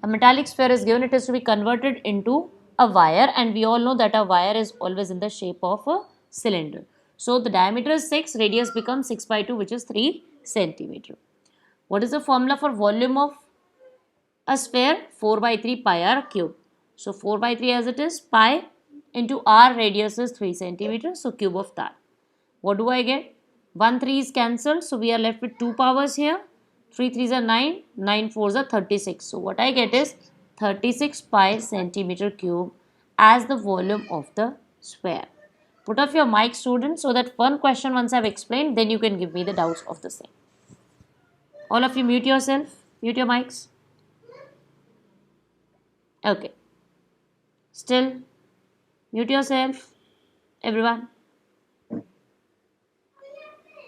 a metallic sphere is given, it is to be converted into a wire, and we all know that a wire is always in the shape of a cylinder. So the diameter is 6, radius becomes 6 by 2, which is 3 centimeter. What is the formula for volume of a sphere? 4 by 3 pi r cube. So 4 by 3 as it is, pi into r, radius is 3 centimeter, so cube of that. What do I get? 1 3 is cancelled, so we are left with 2 powers here. 3 3s are 9, 9 4s are 36. So what I get is 36 pi centimeter cube as the volume of the sphere. Put off your mic, students, so that one question once I have explained, then you can give me the doubts of the same. All of you mute yourself, mute your mics. Okay. Still, mute yourself, everyone.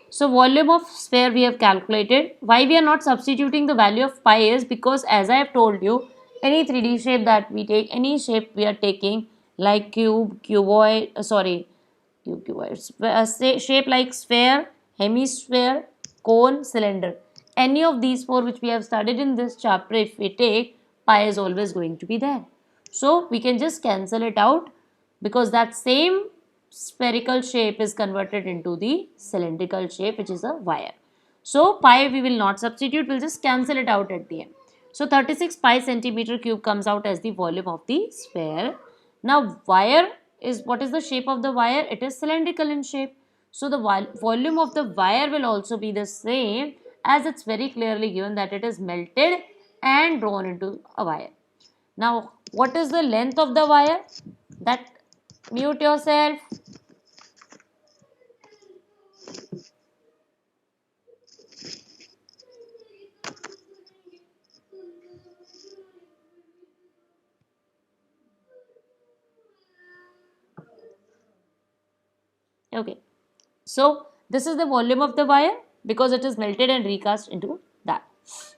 So volume of sphere we have calculated. Why we are not substituting the value of pi is because, as I have told you, any 3D shape that we take, any shape we are taking like cube, cuboid, shape like sphere, hemisphere, cone, cylinder. Any of these four which we have studied in this chapter, if we take, pi is always going to be there. So we can just cancel it out because that same spherical shape is converted into the cylindrical shape, which is a wire. So pi we will not substitute, we'll just cancel it out at the end. So 36 pi centimeter cube comes out as the volume of the sphere. Now wire is, what is the shape of the wire? It is cylindrical in shape. So the volume of the wire will also be the same, as it's very clearly given that it is melted and drawn into a wire. Now what is the length of the wire? That, mute yourself. Okay, so this is the volume of the wire because it is melted and recast into that.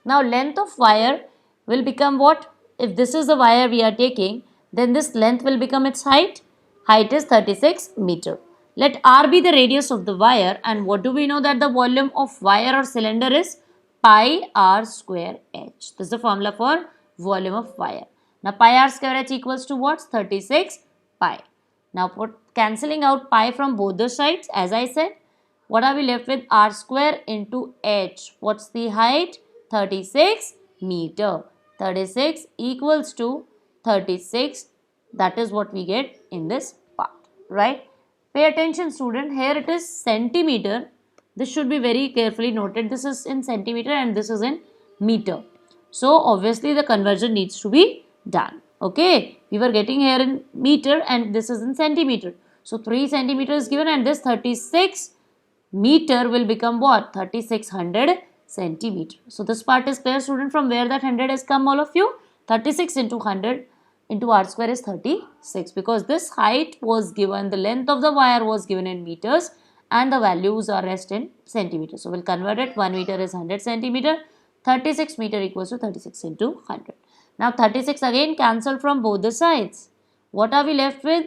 Now length of wire will become what? If this is the wire we are taking, then this length will become its height. Height is 36 meter. Let r be the radius of the wire, and what do we know that the volume of wire or cylinder is? Pi r square h. This is the formula for volume of wire. Now pi r square h equals to what? 36 pi. Now put cancelling out pi from both the sides, as I said, what are we left with? R square into h. What's the height? 36 meter. 36 equals to 36. That is what we get in this part, right? Pay attention, student. Here it is centimeter. This should be very carefully noted. This is in centimeter and this is in meter. So obviously the conversion needs to be done. Okay, we were getting here in meter and this is in centimeter. So 3 centimeter is given and this 36 meter will become what? 3600 centimeter. So this part is clear, student, from where that 100 has come, all of you? 36 into 100 into r square is 36, because this height was given, the length of the wire was given in meters and the values are rest in centimeters. So we'll convert it. 1 meter is 100 centimeter. 36 meter equals to 36 into 100. Now 36 again cancelled from both the sides. What are we left with?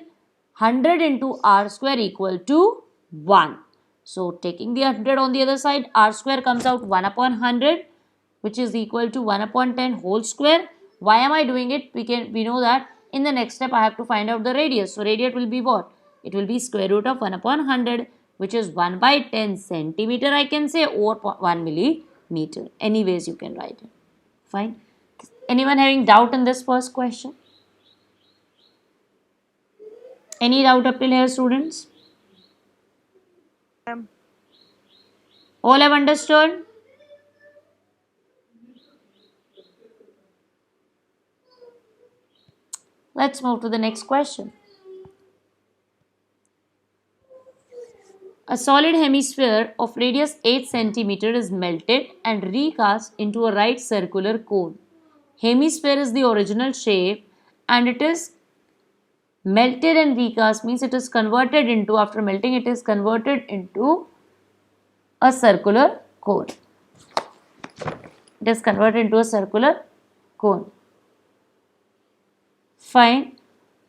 100 into r square equal to 1. So taking the 100 on the other side, r square comes out 1 upon 100, which is equal to 1 upon 10 whole square. Why am I doing it? We know that in the next step I have to find out the radius. So radius will be what? It will be square root of 1 upon 100, which is 1 by 10 centimeter, I can say, or 1 millimeter. Anyways you can write it. Fine. Anyone having doubt in this first question? Any doubt up till here, students? All have understood? Let's move to the next question. A solid hemisphere of radius 8 cm is melted and recast into a right circular cone. Hemisphere is the original shape and it is melted and recast, means it is converted into, after melting it is converted into a circular cone. It is converted into a circular cone. Fine.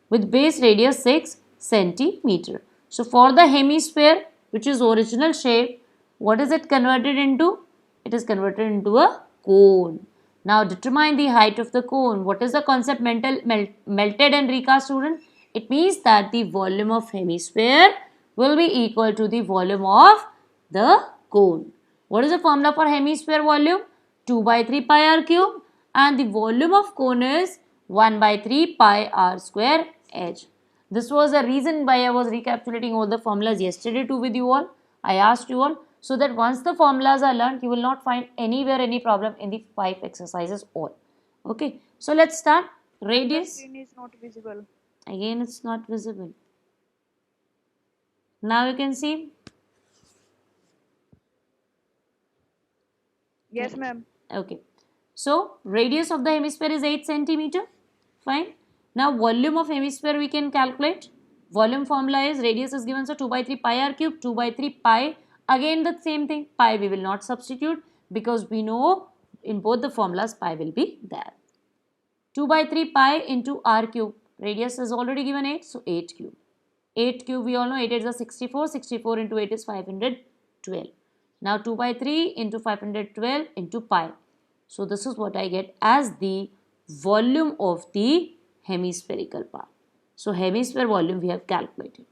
With base radius 6 centimeter. So for the hemisphere, which is original shape, what is it converted into? It is converted into a cone. Now determine the height of the cone. What is the concept melted and recast, student? It means that the volume of hemisphere will be equal to the volume of the cone. What is the formula for hemisphere volume? 2 by 3 pi r cube, and the volume of cone is 1 by 3 pi r square h. This was the reason why I was recapitulating all the formulas yesterday too with you all. I asked you all so that once the formulas are learned, you will not find anywhere any problem in the 5 exercises all. Okay, so let's start. Radius. The screen is not visible. Again, it's not visible. Now you can see. Yes, ma'am. Okay. So, radius of the hemisphere is 8 centimeter. Fine. Now, volume of hemisphere we can calculate. Volume formula is radius is given, so 2 by 3 pi r cube, 2 by 3 pi. Again, the same thing. Pi we will not substitute because we know in both the formulas pi will be there. 2 by 3 pi into r cube. Radius is already given 8, so 8 cube. 8 cube we all know 8 is a 64. 64 into 8 is 512. Now 2 by 3 into 512 into pi. So this is what I get as the volume of the hemispherical part. So hemisphere volume we have calculated.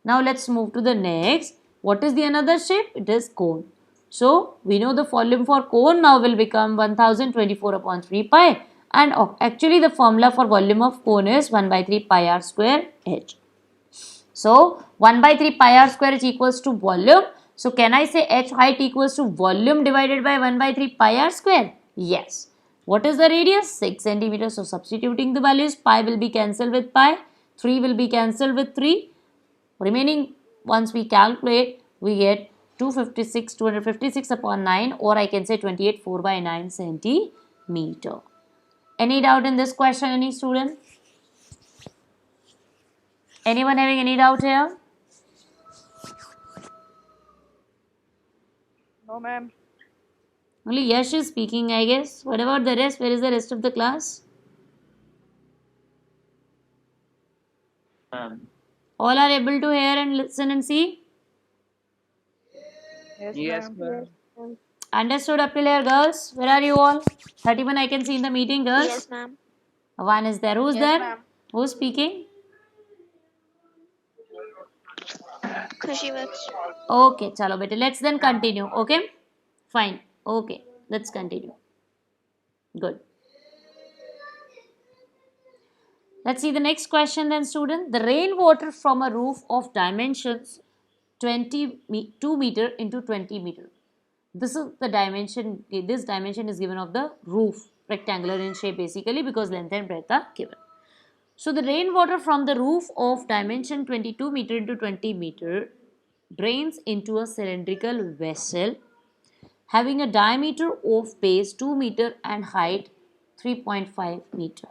Now let's move to the next. What is the another shape? It is cone. So we know the volume for cone now will become 1024 upon 3 pi, and actually the formula for volume of cone is 1 by 3 pi r square h. So 1 by 3 pi r square is equals to volume. So can I say h height equals to volume divided by 1 by 3 pi r square? Yes. What is the radius? 6 centimeters. So substituting the values, pi will be cancelled with pi, 3 will be cancelled with 3. Remaining, once we calculate, we get 256 upon 9, or I can say 28 4 by 9 centimeter. Any doubt in this question, any student? Anyone having any doubt here? No, ma'am. Only Yash is speaking, I guess. What about the rest? Where is the rest of the class? All are able to hear and listen and see? Yes, ma'am. Understood up till here, girls? Where are you all? 31 I can see in the meeting, girls. Yes, ma'am. One is there. Who's Yes, there? ma'am. Who's speaking? Khushi works. Okay, chalo beta. Let's then continue. Okay? Fine. Okay. Let's continue. Good. Let's see the next question then, student. The rainwater from a roof of dimensions 2 meter into 20 meter. This is the dimension. This dimension is given of the roof, rectangular in shape basically, because length and breadth are given. So the rainwater from the roof of dimension 22 meter into 20 meter drains into a cylindrical vessel having a diameter of base 2 meter and height 3.5 meter.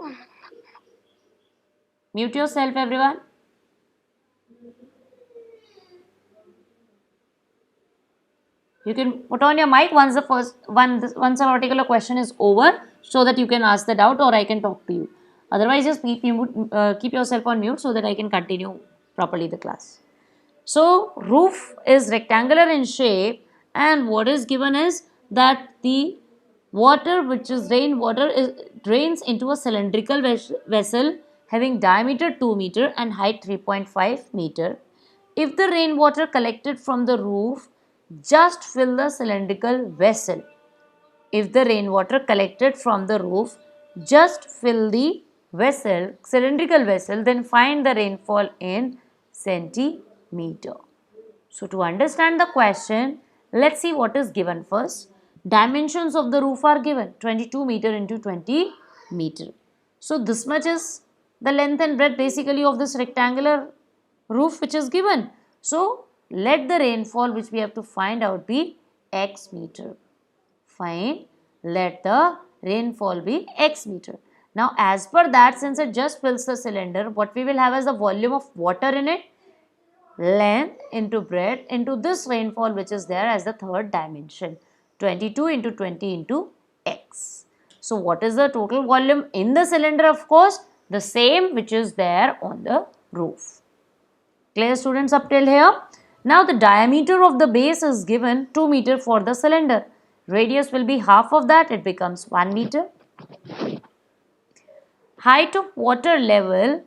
Mute yourself, everyone. You can put on your mic once once a particular question is over, so that you can ask the doubt or I can talk to you. Otherwise, just keep yourself on mute so that I can continue properly the class. So roof is rectangular in shape, and what is given is that the water, which is rainwater, drains into a cylindrical vessel having diameter 2 meter and height 3.5 meter. If the rainwater collected from the roof just fill the cylindrical vessel, if the rainwater collected from the roof just fill the vessel, cylindrical vessel, then find the rainfall in centimeter. So to understand the question, let's see what is given first. Dimensions of the roof are given, 22 meter into 20 meter. So this much is the length and breadth basically of this rectangular roof which is given. So let the rainfall which we have to find out be x meter. Fine. Let the rainfall be x meter. Now as per that, since it just fills the cylinder, what we will have is the volume of water in it, length into breadth into this rainfall which is there as the third dimension, 22 into 20 into x. So what is the total volume in the cylinder? Of course, the same which is there on the roof. Clear, students, up till here? Now the diameter of the base is given 2 meter for the cylinder. Radius will be half of that, it becomes 1 meter. height of water level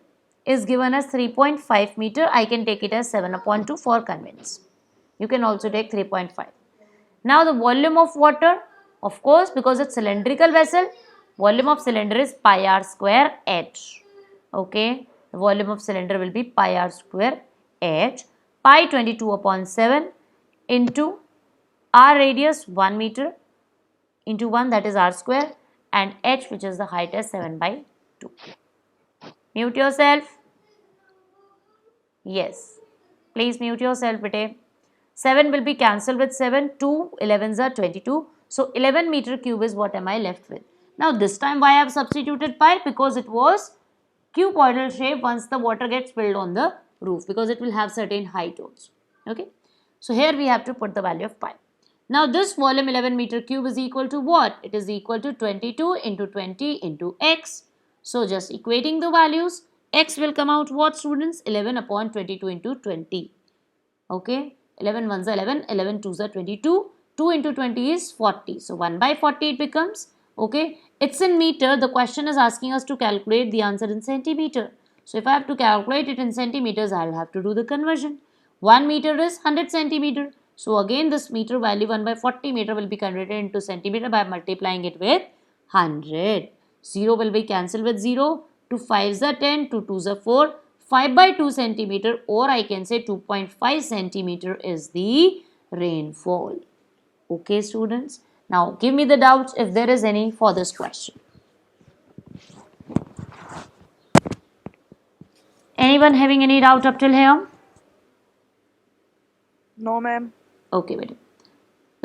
is given as 3.5 meter. I can take it as 7/2 for convenience. You can also take 3.5. Now the volume of water, of course, because it's cylindrical vessel, volume of cylinder is pi r square h. Okay, the volume of cylinder will be pi r square h. Pi 22/7 into r radius 1 meter into 1, that is r square, and h, which is the height, is 7/2. Mute yourself. Yes. Please mute yourself, bete. 7 will be cancelled with 7. 2 11s are 22. So 11 meter cube is what am I left with. Now this time why I have substituted pi? Because it was cuboidal shape once the water gets filled on the roof, because it will have certain height also. Okay. So here we have to put the value of pi. Now this volume 11 meter cube is equal to what? It is equal to 22 into 20 into x. So just equating the values, x will come out what, students? 11/22 into 20. Okay, 11 ones are 11, 11 twos are 22, 2 into 20 is 40. So 1/40 it becomes. Okay, it's in meter. The question is asking us to calculate the answer in centimeter. So if I have to calculate it in centimeters, I'll have to do the conversion. 1 meter is 100 centimeter. So again this meter value 1/40 meter will be converted into centimeter by multiplying it with 100. 0 will be cancelled with 0. 2 5s are 10, 2 2s are 4. 5/2 centimeter, or I can say 2.5 centimeter is the rainfall. Okay, students. Now give me the doubts if there is any for this question. Anyone having any doubt up till here? No, ma'am. Okay, wait.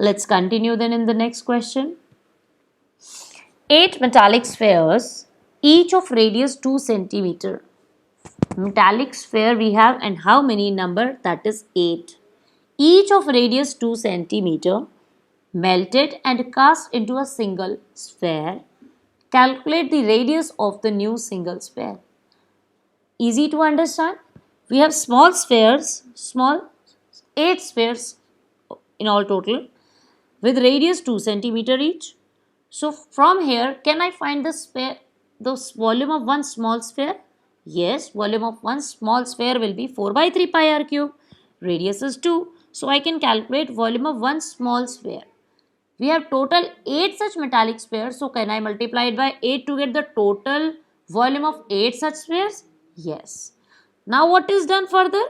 Let's continue then in the next question. 8 metallic spheres, each of radius 2 centimeter. Metallic sphere we have, and how many number? That is 8. Each of radius 2 centimeter, melted and cast into a single sphere. Calculate the radius of the new single sphere. Easy to understand. We have small spheres, 8 spheres in all total, with radius 2 centimeter each. So from here, can I find the volume of one small sphere? Yes, volume of one small sphere will be 4/3 pi r cube. Radius is 2. So I can calculate volume of one small sphere. We have total 8 such metallic spheres. So can I multiply it by 8 to get the total volume of 8 such spheres? Yes. Now what is done further?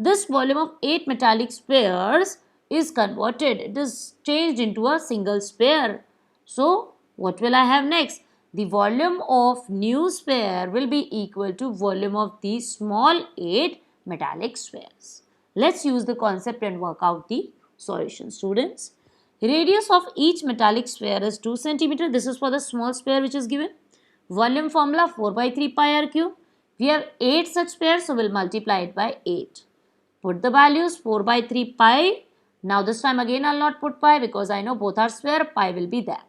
This volume of 8 metallic spheres is converted. It is changed into a single sphere. So what will I have next? The volume of new sphere will be equal to volume of these small 8 metallic spheres. Let's use the concept and work out the solution, students. Radius of each metallic sphere is 2 centimeter. This is for the small sphere which is given. Volume formula 4/3 pi r cube. We have 8 such spheres, so we'll multiply it by 8. Put the values 4/3 pi. Now this time again I'll not put pi because I know both are sphere, pi will be there.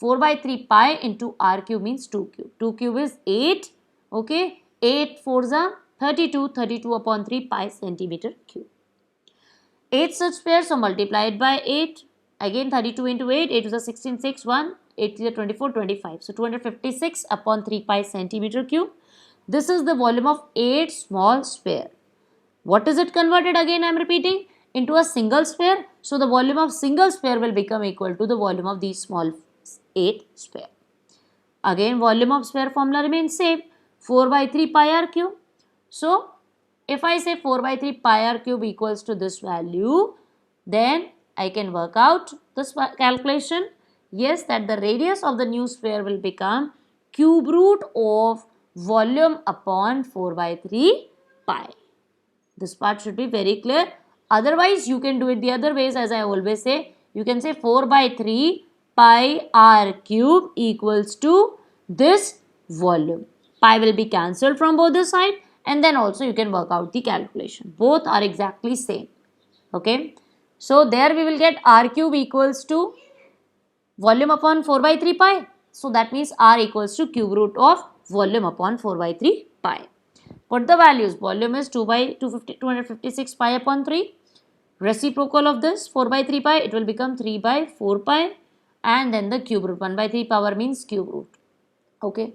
4/3 pi into r cube means 2 cube. 2 cube is 8. Okay. 8 4s are 32. 32/3 pi centimeter cube. 8 such pairs, so multiply it by 8. Again 32 into 8. 8 is a 16, 6, 1. 8 is a 24, 25. So 256/3 pi centimeter cube. This is the volume of 8 small sphere. What is it converted? Again I am repeating. Into a single sphere. So the volume of single sphere will become equal to the volume of these small 8 sphere. Again volume of sphere formula remains same. 4/3 pi r cube. So if I say 4/3 pi r cube equals to this value, then I can work out this calculation. Yes, that the radius of the new sphere will become cube root of volume upon 4/3 pi. This part should be very clear. Otherwise, you can do it the other ways. As I always say, you can say 4/3 pi r cube equals to this volume. Pi will be cancelled from both the side, and then also you can work out the calculation. Both are exactly same. Okay. So there we will get r cube equals to volume upon 4/3 pi. So that means r equals to cube root of volume upon 4/3 pi. Put the values. Volume is 256 pi upon 3. Reciprocal of this 4/3 pi, it will become 3/4 pi, and then the cube root. 1/3 power means cube root. Okay,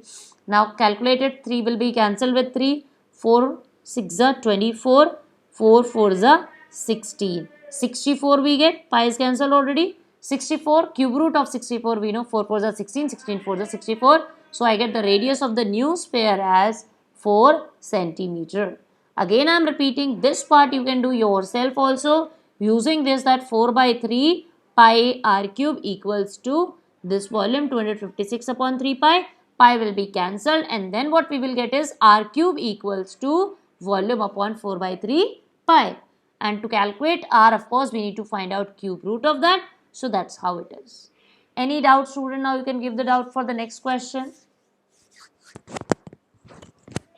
now calculated 3 will be cancelled with 3. 4 6 are 24, 4 4 are 16. 64 we get, pi is cancelled already. 64 cube root of 64 we know, 4 4 are 16, 16 4 are 64. So I get the radius of the new sphere as 4 centimeter. Again I am repeating this part, you can do yourself also using this, that 4 by 3 pi r cube equals to this volume 256 upon 3 pi. Pi will be cancelled and then what we will get is r cube equals to volume upon 4 by 3 pi. And to calculate r, of course, we need to find out cube root of that. So that's how it is. Any doubt, student? Now you can give the doubt for the next question.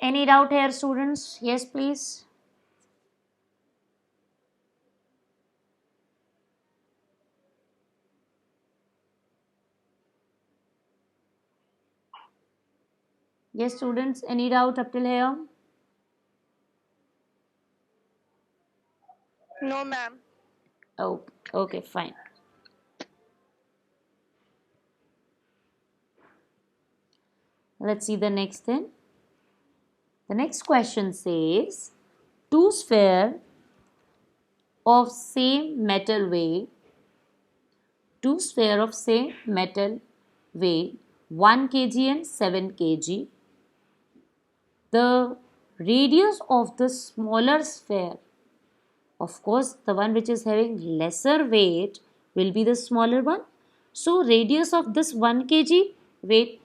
Any doubt here, students? Yes, please. Yes, students, any doubt up till here? No, ma'am. Oh, okay, fine. Let's see the next thing. The next question says, two spheres of same metal weight, two spheres of same metal weight 1 kg and 7 kg. The radius of the smaller sphere, of course, the one which is having lesser weight will be the smaller one. So, radius of this 1 kg weight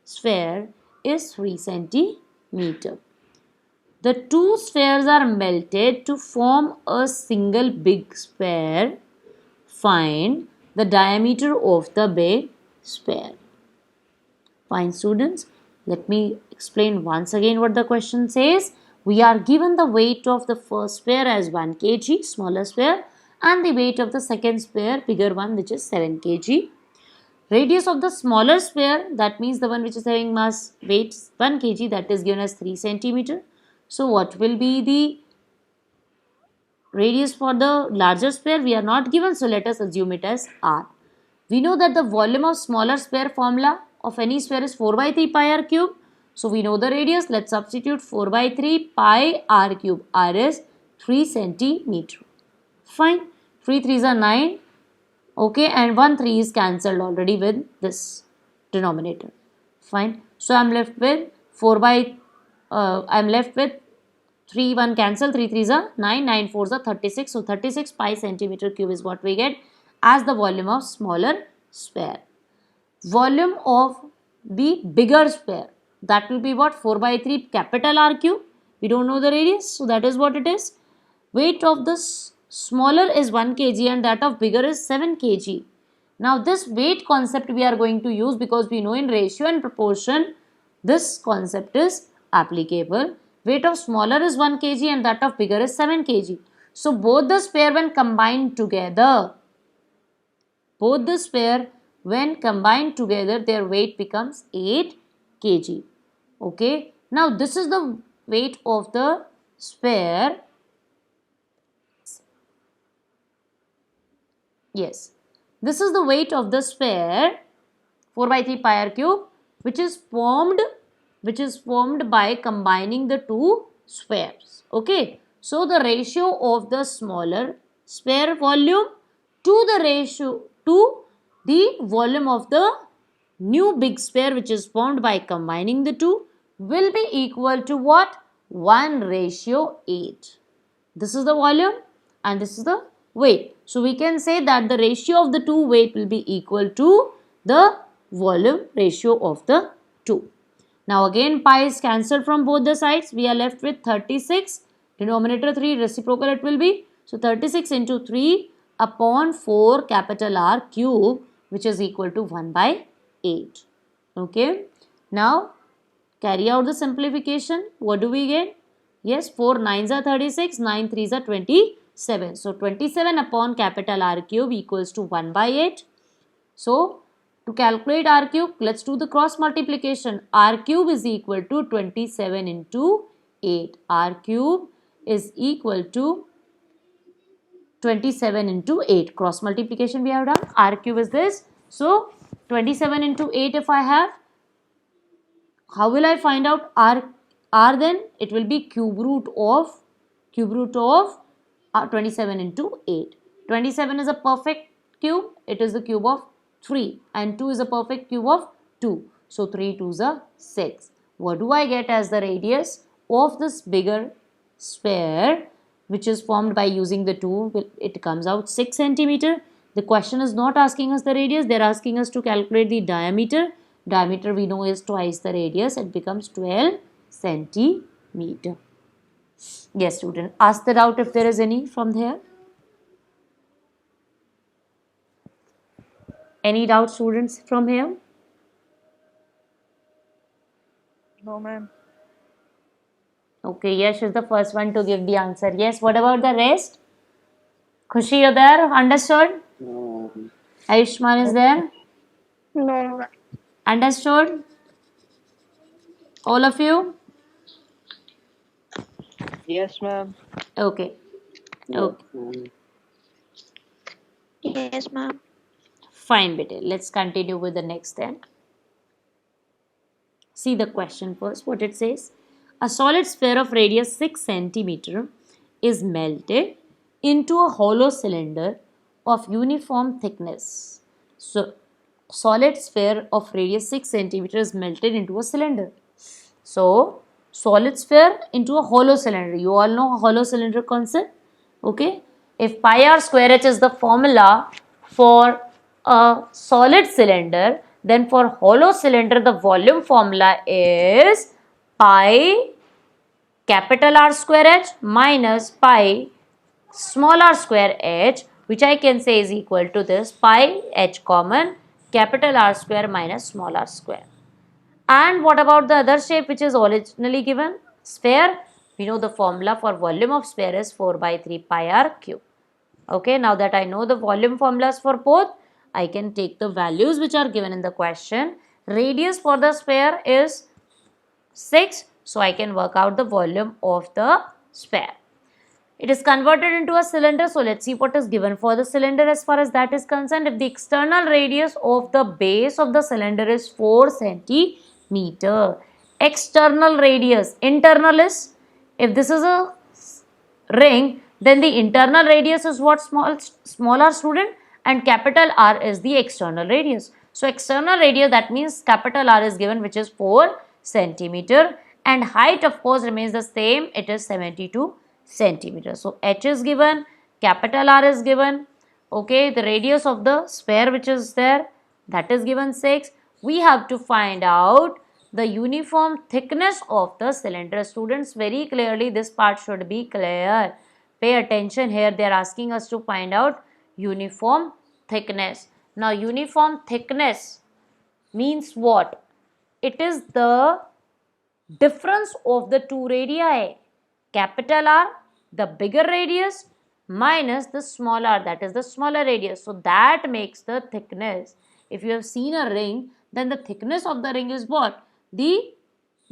sphere is 3 centimeter. The two spheres are melted to form a single big sphere. Find the diameter of the big sphere. Fine, students. Let me explain once again what the question says. We are given the weight of the first sphere as 1 kg, smaller sphere, and the weight of the second sphere, bigger one, which is 7 kg. Radius of the smaller sphere, that means the one which is having mass weight 1 kg, that is given as 3 centimeter. So, what will be the radius for the larger sphere? We are not given, so let us assume it as r. We know that the volume of smaller sphere formula of any sphere is 4 by 3 pi r cube. So we know the radius. Let's substitute 4 by 3 pi r cube. R is 3 centimeter. Fine. 3 3s are 9. Okay, and 1 3 is cancelled already with this denominator. Fine. So I'm left with 3 1 cancel, 3 3s are 9, 9 4s are 36. So 36 pi centimeter cube is what we get as the volume of smaller sphere. Volume of the bigger sphere, that will be what? 4 by 3 capital R cube. We don't know the radius, so that is what it is. Weight of this smaller is 1 kg and that of bigger is 7 kg. Now this weight concept we are going to use because we know in ratio and proportion this concept is applicable. Weight of smaller is 1 kg and that of bigger is 7 kg. So both the sphere when combined together, their weight becomes 8 kg. Okay. Now this is the weight of the sphere. Yes. This is the weight of the sphere 4 by 3 pi r cube which is formed by combining the two spheres. Okay. So the ratio of the smaller sphere volume to the volume of the new big sphere which is formed by combining the two will be equal to what? 1:8. This is the volume and this is the weight. So we can say that the ratio of the two weight will be equal to the volume ratio of the two. Now again pi is cancelled from both the sides. We are left with 36. Denominator 3, reciprocal it will be. So 36 into 3 upon 4 capital R cube, which is equal to 1/8. Okay. Now carry out the simplification. What do we get? Yes, 4 9s are 36, 9 3s are 27. So 27 upon capital R cube equals to 1/8. So to calculate R cube, let's do the cross multiplication. R cube is equal to 27 into 8. R cube is equal to 27 into 8. Cross multiplication we have done. R cube is this. So 27 into 8 if I have, How will I find out r? R then it will be cube root of 27 into 8. 27 is a perfect cube. It is the cube of 3 and 2 is a perfect cube of 2. So 3 2s are 6. What do I get as the radius of this bigger sphere which is formed by using the 2? It comes out 6 centimeter. The question is not asking us the radius. They are asking us to calculate the diameter. Diameter we know is twice the radius. It becomes 12 centimeter. Yes, student. Ask the doubt if there is any from there. Any doubt, students, from here? No, ma'am. Okay, Yash is the first one to give the answer. Yes, what about the rest? Khushi, you there? Understood? No. Ayushman is there? No. Understood? All of you? Yes, ma'am. Okay. Okay. Yes, ma'am. Fine, beta. Let's continue with the next then. See the question first, what it says. A solid sphere of radius 6 centimeter is melted into a hollow cylinder of uniform thickness. So, solid sphere of radius 6 centimeter is melted into a cylinder. So, solid sphere into a hollow cylinder. You all know hollow cylinder concept. Okay. If pi r square h is the formula for a solid cylinder, then for hollow cylinder the volume formula is pi capital R square h minus pi small r square h, which I can say is equal to this pi h common capital R square minus small r square. And what about the other shape which is originally given? Sphere. We know the formula for volume of sphere is 4 by 3 pi r cube. Okay, now that I know the volume formulas for both, I can take the values which are given in the question. Radius for the sphere is 6, so I can work out the volume of the sphere. It is converted into a cylinder, so let's see what is given for the cylinder as far as that is concerned. If the external radius of the base of the cylinder is 4 centimeter, external radius, internal is, if this is a ring, then the internal radius is what, smaller student, and capital R is the external radius. So external radius, that means capital R is given, which is 4 centimeter, and height of course remains the same, it is 72 centimeters. So h is given, capital R is given. Okay, the radius of the sphere which is there, that is given 6. We have to find out the uniform thickness of the cylinder. Students, very clearly this part should be clear. Pay attention here. They are asking us to find out uniform thickness. Now uniform thickness means what? It is the difference of the two radii. Capital R, the bigger radius, minus the small r, that is the smaller radius. So that makes the thickness. If you have seen a ring, then the thickness of the ring is what? The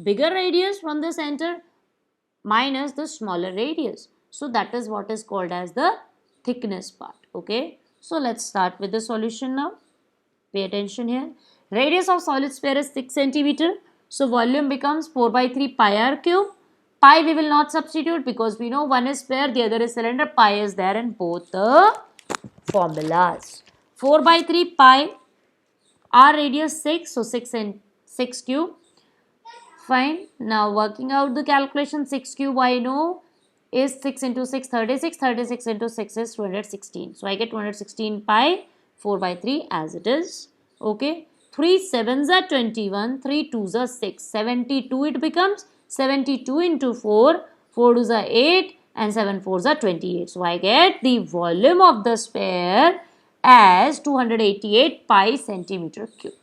bigger radius from the center minus the smaller radius. So that is what is called as the thickness part. Okay. So let's start with the solution now. Pay attention here. Radius of solid sphere is 6 centimeter. So volume becomes 4 by 3 pi r cube. Pi we will not substitute because we know one is sphere, the other is cylinder. Pi is there in both the formulas. 4 by 3 pi, r radius 6, so 6 and 6 cube. Fine. Now working out the calculation, 6 cube I know is 6 into 6, 36. 36 into 6 is 216. So I get 216 pi 4 by 3 as it is. Okay. 3 7s are 21, 3 2s are 6. 72 it becomes. 72 into 4, 4 2s are 8 and 7 4s are 28. So I get the volume of the sphere as 288 pi centimeter cube.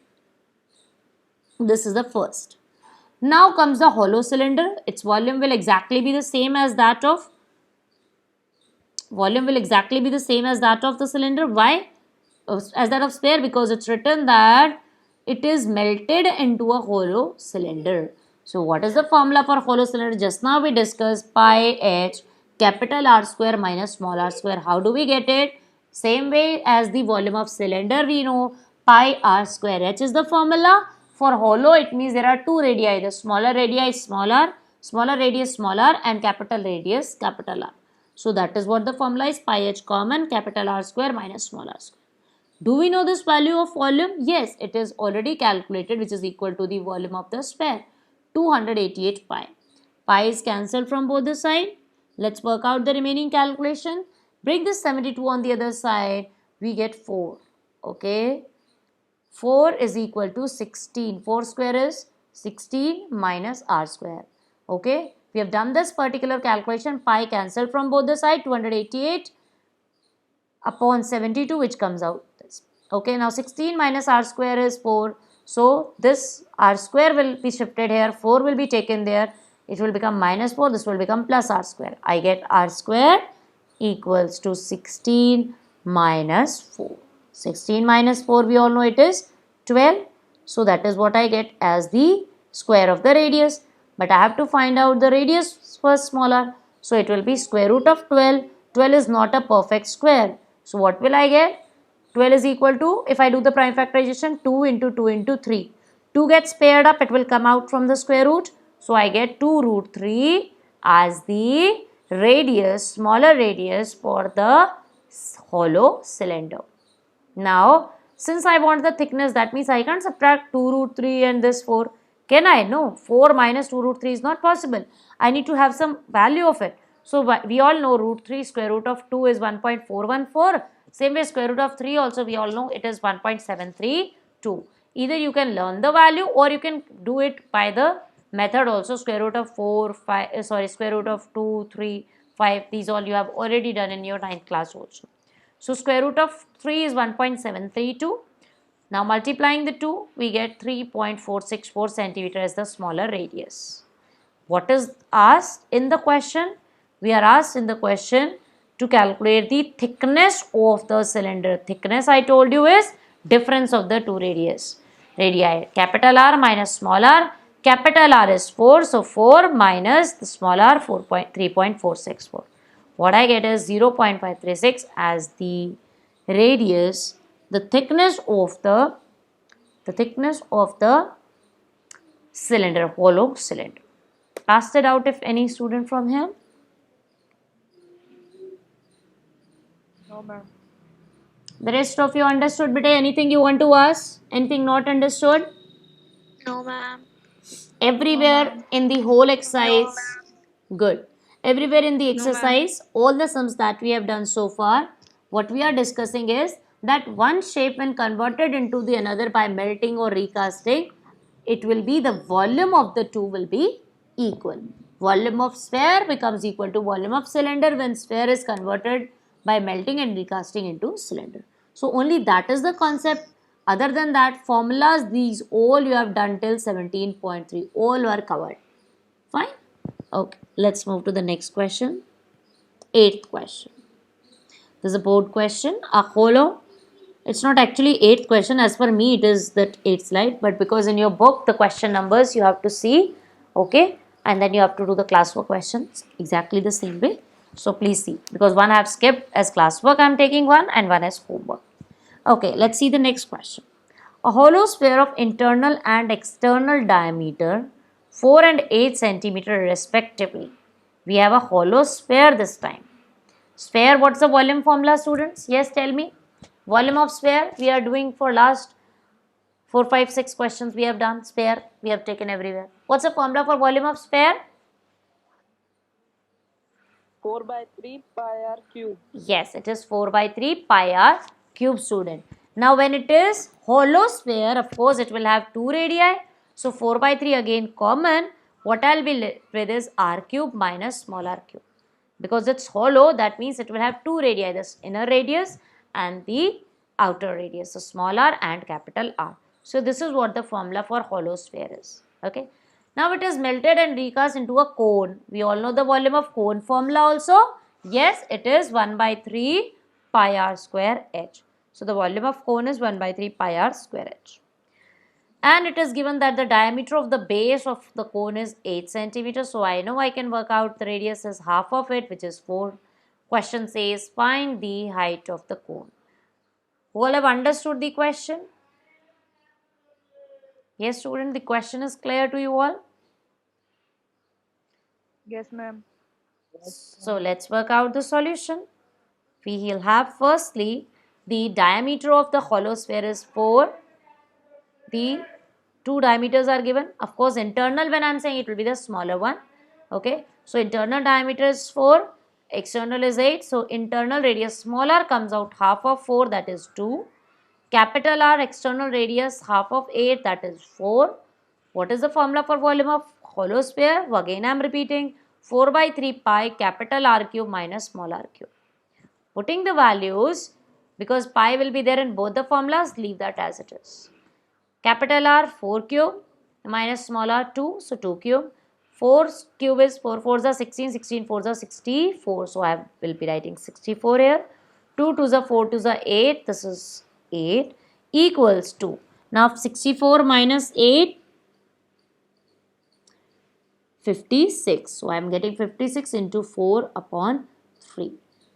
This is the first. Now comes the hollow cylinder. Its volume will exactly be the same as that of the cylinder. Why? As that of sphere, because it's written that it is melted into a hollow cylinder. So what is the formula for hollow cylinder? Just now we discussed pi h capital R square minus small r square. How do we get it? Same way as the volume of cylinder, we know pi r square h is the formula. For hollow, it means there are two radii. The smaller radii is smaller, smaller radius smaller, and capital radius capital R. So that is what the formula is, pi h common capital R square minus small r square. Do we know this value of volume? Yes, it is already calculated, which is equal to the volume of the sphere, 288 pi. Pi is cancelled from both the sides. Let's work out the remaining calculation. Bring this 72 on the other side. We get 4. Okay. 4 is equal to 16. 4 square is 16 minus r square. Okay. We have done this particular calculation. Pi cancelled from both the sides. 288 upon 72, which comes out this. Okay. Now 16 minus r square is 4. So this r square will be shifted here. 4 will be taken there. It will become minus 4. This will become plus r square. I get r square equals to 16 minus 4. 16 minus 4, we all know it is 12. So that is what I get as the square of the radius. But I have to find out the radius first, smaller. So it will be square root of 12. 12 is not a perfect square. So what will I get? 12 is equal to, if I do the prime factorization, 2 into 2 into 3. 2 gets paired up, it will come out from the square root. So I get 2 root 3 as the radius, smaller radius for the hollow cylinder. Now, since I want the thickness, that means I can't subtract 2 root 3 and this 4. Can I? No. 4 minus 2 root 3 is not possible. I need to have some value of it. So, we all know root 3 square root of 2 is 1.414. Same way square root of 3 also we all know it is 1.732. Either you can learn the value or you can do it by the method also. Square root of 4, 5, square root of 2, 3, 5. These all you have already done in your 9th class also. So square root of 3 is 1.732. Now multiplying the 2, we get 3.464 centimeter as the smaller radius. What is asked in the question? We are asked in the question to calculate the thickness of the cylinder. Thickness, I told you, is difference of the two radii. Capital R minus small r. Capital R is 4. So 4 minus the small r, 3.464. What I get is 0.536 as the radius, the thickness of the cylinder, hollow cylinder. Asked it out if any student from here. No, ma'am. The rest of you understood, beta? Anything you want to ask? Anything not understood? No, ma'am. Everywhere in the whole exercise. Good. Everywhere in the exercise, all the sums that we have done so far, what we are discussing is that one shape when converted into the another by melting or recasting, it will be the volume of the two will be equal. Volume of sphere becomes equal to volume of cylinder when sphere is converted by melting and recasting into cylinder. So only that is the concept. Other than that, formulas, these all you have done till 17.3, all were covered. Fine. Okay, let's move to the next question. 8th question. This is a board question. A hollow. It's not actually 8th question. As per me, it is that 8th slide. But because in your book, the question numbers you have to see. Okay. And then you have to do the classwork questions exactly the same way. So please see. Because one I have skipped as classwork, I am taking one, and one as homework. Okay, let's see the next question. A hollow sphere of internal and external diameter 4 and 8 centimeter respectively. We have a hollow sphere this time. Sphere, what's the volume formula, students? Yes, tell me. Volume of sphere, we are doing for last 4, 5, 6 questions we have done. Sphere, we have taken everywhere. What's the formula for volume of sphere? 4 by 3 pi r cube. Yes, it is 4 by 3 pi r cube, student. Now when it is hollow sphere, of course it will have 2 radii. So 4 by 3 again common. What I will be left with is r cube minus small r cube. Because it's hollow, that means it will have 2 radii, this inner radius and the outer radius, so small r and capital R. So this is what the formula for hollow sphere is. Okay. Now it is melted and recast into a cone. We all know the volume of cone formula also. Yes, it is 1 by 3 pi r square h. So the volume of cone is 1 by 3 pi r square h. And it is given that the diameter of the base of the cone is 8 centimeters. So I know I can work out the radius is half of it, which is 4. Question says find the height of the cone. All have understood the question? Yes, student, the question is clear to you all. Yes, ma'am. So let's work out the solution. We will have firstly the diameter of the hollow sphere is 4. The two diameters are given. Of course, internal, when I am saying, it will be the smaller one. Okay. So internal diameter is 4. External is 8. So internal radius smaller comes out half of 4, that is 2. Capital R external radius half of 8, that is 4. What is the formula for volume of hollow sphere? Again I am repeating, 4 by 3 pi capital R cube minus small r cube. Putting the values, because pi will be there in both the formulas, leave that as it is. Capital R 4 cube minus small r 2, so 2 cube. 4 cube is 4 4s are 16, 16 4s are 64, so I will be writing 64 here. 2 2s are 4 2s are 8, this is 8, equals to, now 64 minus 8, 56. So I am getting 56 into 4 upon 3.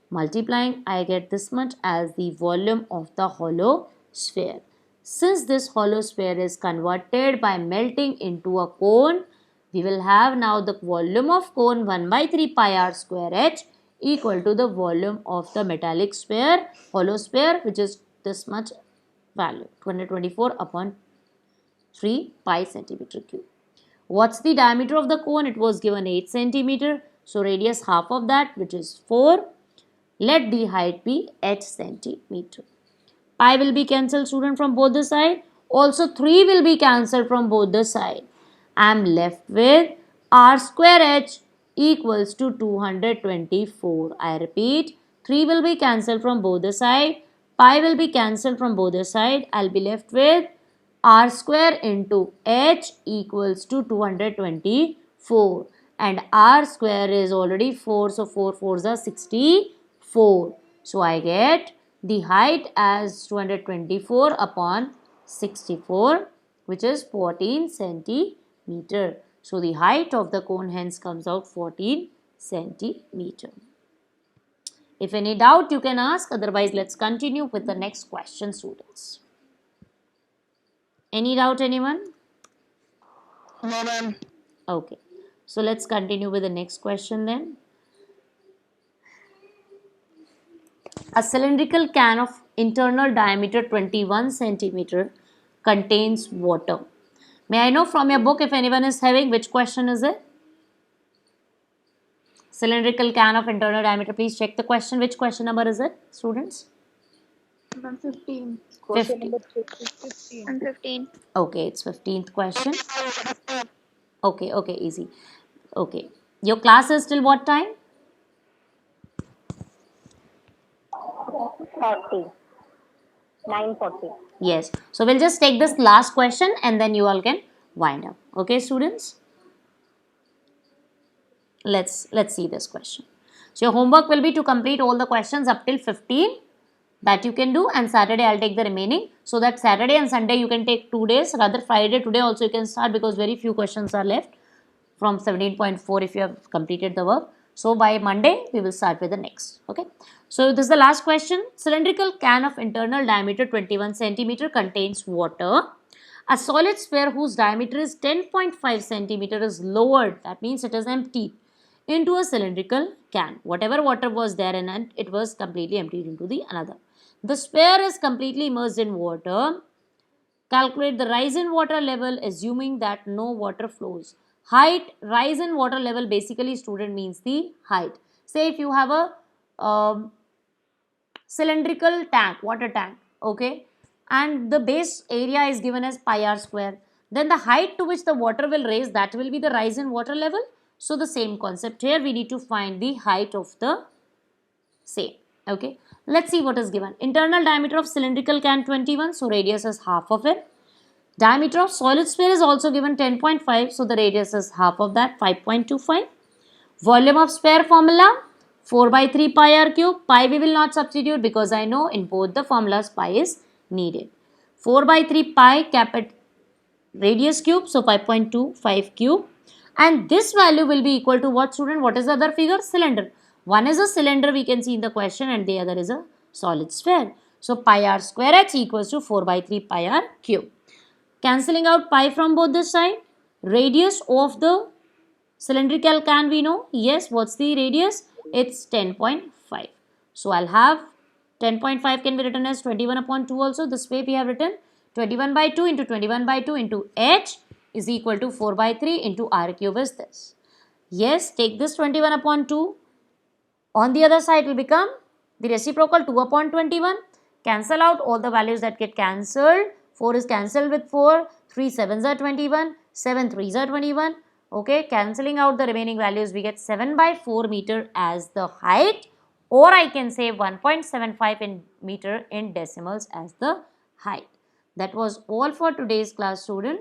Multiplying, I get this much as the volume of the hollow sphere. Since this hollow sphere is converted by melting into a cone, we will have now the volume of cone 1 by 3 pi r square h equal to the volume of the metallic sphere, hollow sphere, which is this much value, 224 upon 3 pi centimeter cube. What's the diameter of the cone? It was given 8 centimeter. So radius half of that, which is 4. Let the height be h centimeter. Pi will be cancelled, student, from both the side. Also 3 will be cancelled from both the side. I am left with r square h equals to 224. I repeat, 3 will be cancelled from both the side. Pi will be cancelled from both the side. I will be left with r square into h equals to 224, and r square is already 4, so 4 4s are 64. So I get the height as 224 upon 64, which is 14 centimeter. So the height of the cone hence comes out 14 centimeter. If any doubt, you can ask. Otherwise, let's continue with the next question, students. Any doubt, anyone? No, ma'am. Okay. So let's continue with the next question then. A cylindrical can of internal diameter 21 centimeter contains water. May I know from your book, if anyone is having, which question is it? Cylindrical can of internal diameter. Please check the question. Which question number is it, students? 15. Question 50. number 15. And 15. Okay, it's 15th question. Okay, easy. Okay. Your class is till what time? 40. 9:40. Yes. So we'll just take this last question and then you all can wind up. Okay, students? Let's see this question. So your homework will be to complete all the questions up till 15 that you can do, and Saturday I'll take the remaining, so that Saturday and Sunday you can take 2 days. Rather Friday, today also you can start, because very few questions are left from 17.4 if you have completed the work. So by Monday we will start with the next. Okay. So this is the last question. Cylindrical can of internal diameter 21 centimeter contains water. A solid sphere whose diameter is 10.5 centimeter is lowered, that means it is emptied, into a cylindrical can. Whatever water was there in it, it was completely emptied into the another. The sphere is completely immersed in water. Calculate the rise in water level assuming that no water flows. Height, rise in water level, basically, student, means the height. Say if you have a cylindrical tank, water tank, okay, and the base area is given as pi r square, then the height to which the water will raise, that will be the rise in water level. So the same concept here, we need to find the height of the same. Okay, let's see what is given. Internal diameter of cylindrical can 21, so radius is half of it. Diameter of solid sphere is also given 10.5, so the radius is half of that, 5.25. Volume of sphere formula 4 by 3 pi r cube. Pi we will not substitute because I know in both the formulas pi is needed. 4 by 3 pi capital radius cube, so 5.25 cube. And this value will be equal to what, student? What is the other figure? Cylinder. One is a cylinder we can see in the question, and the other is a solid sphere. So pi r square h equals to 4 by 3 pi r cube. Cancelling out pi from both the side. Radius of the cylindrical can we know? Yes, what's the radius? It's 10.5. So I'll have 10.5 can be written as 21 upon 2 also. This way we have written 21 by 2 into 21 by 2 into h is equal to 4 by 3 into r cube is this. Yes, take this 21 upon 2. On the other side will become the reciprocal 2 upon 21. Cancel out all the values that get cancelled. 4 is cancelled with 4. 3 7s are 21. 7 3s are 21. Okay, cancelling out the remaining values, we get 7 by 4 meter as the height, or I can say 1.75 in meter in decimals as the height. That was all for today's class, students.